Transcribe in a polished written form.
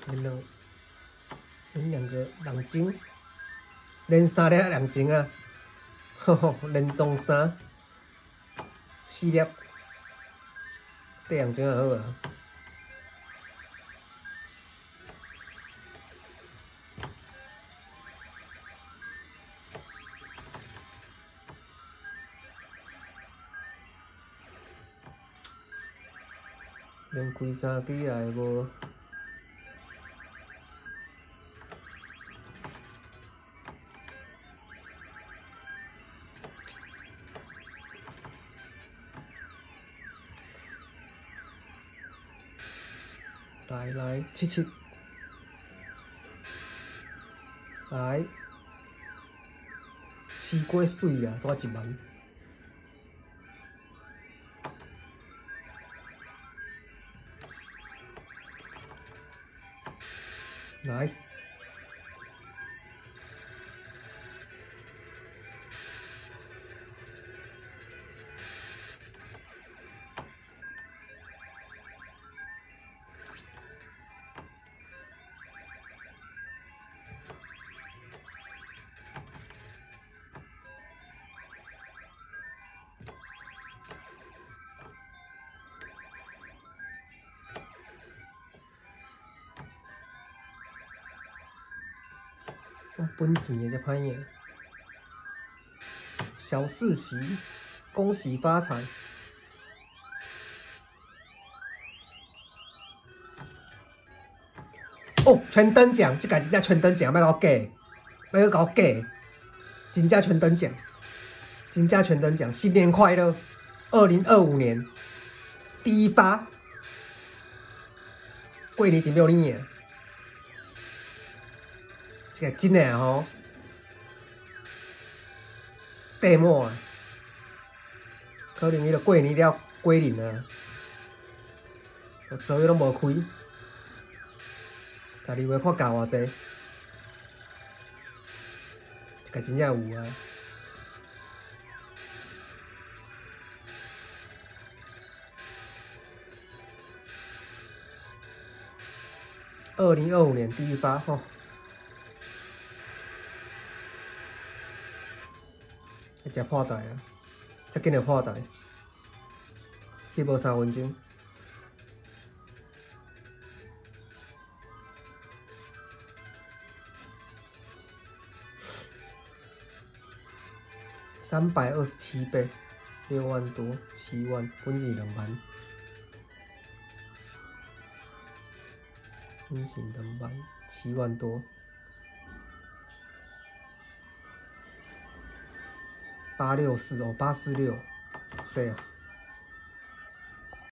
连两个人精，连3粒人精啊，连中3，4粒，对人精也好啊。连开3支也会无。来7，来4过水啊，多1万。来。本钱的才歹赢，小4喜，恭喜发财。哦，全等奖，这个真正全等奖，莫甲我假，莫去甲我假，真正全等奖，真正全等奖，新年快乐！2025年第1发，过年前6年啊，这个真诶啊吼，地满啊，可能伊就过年了过年啊，12月拢无开，12月看加偌济，这个真正有啊。2025年第1发吼，食破台啊！遮紧就破台，翕无3分钟。327倍，6万多，7万，本钱2万，本钱2万，7万多，864哦，846，对啊。